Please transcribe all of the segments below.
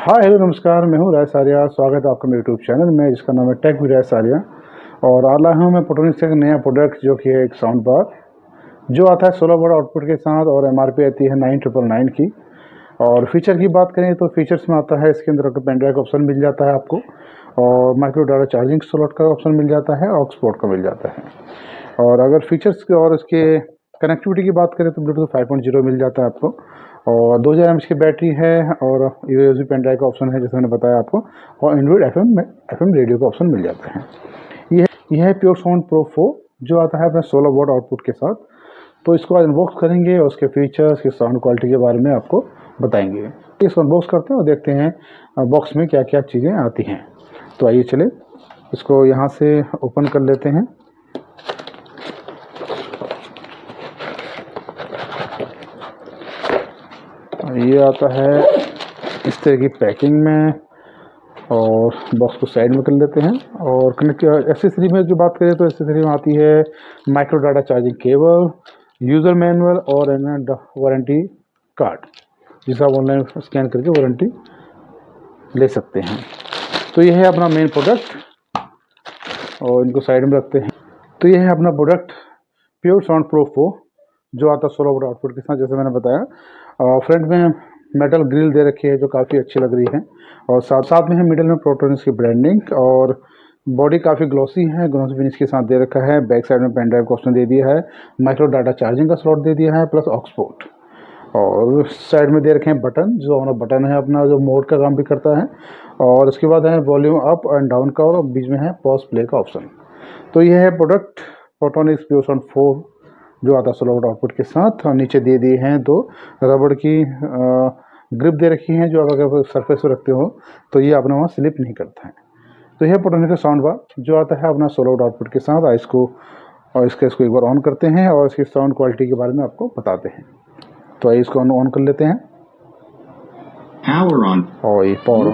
हाँ, हेलो नमस्कार, मैं हूँ राय सारिया। स्वागत है आपका मेरे यूट्यूब चैनल में जिसका नाम है टेक विद राय सारिया। और आज लाया हूँ मैं पेट्रोनिक्स से एक नया प्रोडक्ट जो कि है एक साउंड बार जो आता है 16 वोल्ट आउटपुट के साथ और एमआरपी आती है 9999 की। और फीचर की बात करें तो फीचर्स में आता है इसके अंदर आपको पेन ड्राइव का ऑप्शन मिल जाता है आपको, और माइक्रो डाटा चार्जिंग स्लॉट का ऑप्शन मिल जाता है, ऑक्स पोर्ट का मिल जाता है। और अगर फीचर्स की और इसके कनेक्टिविटी की बात करें तो ब्लूटूथ 5.0 मिल जाता है आपको, और 2000 mAh की बैटरी है, और यूएसबी पेन ड्राइव का ऑप्शन है जैसे मैंने बताया आपको, और एंड्रॉइड एफएम रेडियो का ऑप्शन मिल जाता है। यह है प्योर साउंड प्रो 4 जो आता है अपने 16 वोल्ट आउटपुट के साथ। तो इसको आज अनबॉक्स करेंगे और उसके फीचर्स की साउंड क्वालिटी के बारे में आपको बताएंगे। इसको अनबॉक्स करते हैं और देखते हैं बॉक्स में क्या क्या चीज़ें आती हैं। तो आइए चले इसको यहाँ से ओपन कर लेते हैं। ये आता है इस तरह की पैकिंग में, और बॉक्स को साइड में कर लेते हैं। और कनेक्ट एक्सेसरी में जो बात करें तो एक्सेसरी में आती है micro data charging cable, user manual और वारंटी कार्ड जिसे आप ऑनलाइन स्कैन करके वारंटी ले सकते हैं। तो यह है अपना मेन प्रोडक्ट, और इनको साइड में रखते हैं। तो यह है अपना प्रोडक्ट प्योर साउंड प्रो 4 जो आता है 16 वोल्ट आउटपुट के साथ जैसे मैंने बताया। फ्रंट में मेटल ग्रिल दे रखी है जो काफ़ी अच्छी लग रही है, और साथ साथ में है मिडिल में प्रोटोनिक्स की ब्रांडिंग, और बॉडी काफ़ी ग्लॉसी है, ग्लॉसी फिनिश के साथ दे रखा है। बैक साइड में पेन ड्राइव का ऑप्शन दे दिया है, माइक्रो डाटा चार्जिंग का स्लॉट दे दिया है, प्लस ऑक्सपोर्ट। और साइड में दे रखे हैं बटन, जो हमारा बटन है अपना जो मोड का काम भी करता है। और उसके बाद है वॉल्यूम अप एंड डाउन का, और बीच में है पॉज प्ले का ऑप्शन। तो यह है प्रोडक्ट फोटोनिक्स प्योर साउंड 4 जो आता है 16 वोल्ट आउटपुट के साथ। और नीचे दे दिए हैं दो रबड़ की ग्रिप दे रखी हैं जो अगर सरफेस पर रखते हो तो ये अपना वहाँ स्लिप नहीं करता है। तो यह फोटोनिक्स का साउंड बार जो आता है अपना 16 वोल्ट आउटपुट के साथ। इसको इसको एक बार ऑन करते हैं और इसकी साउंड क्वालिटी के बारे में आपको बताते हैं। तो आइए इसको ऑन कर लेते हैं। Power on. और ये power on.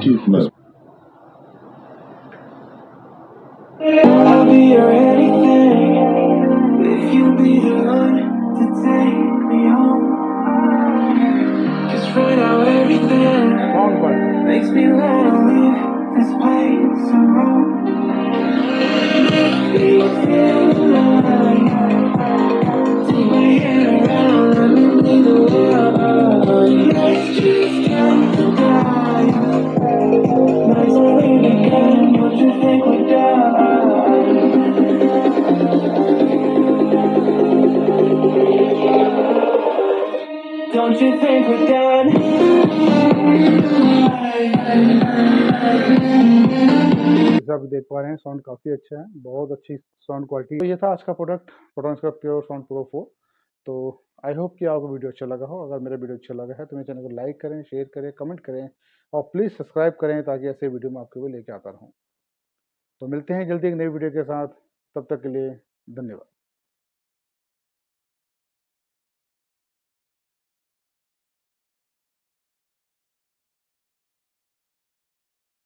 I'll be your anything if you be the one to take me home. Just right now everything sound quality makes me wanna leave this place alone. Feel alive. Take my hand around, let me lead the world. Let's just count the time. Nights are really begun, don't you think we're done? Don't you think we're done? जैसा आप देख पा रहे हैं sound काफ़ी अच्छा है, बहुत अच्छी साउंड क्वालिटी। तो ये था आज का प्रोडक्ट फोटोनिक्स का प्योर साउंड प्रो 4। तो आई होप कि आपको वीडियो अच्छा लगा हो। अगर मेरा वीडियो अच्छा लगा है तो मेरे चैनल को लाइक करें, शेयर करें, कमेंट करें, और प्लीज़ सब्सक्राइब करें ताकि ऐसे वीडियो मैं आपके लिए लेके आता रहूँ। तो मिलते हैं जल्दी एक नई वीडियो के साथ, तब तक के लिए धन्यवाद।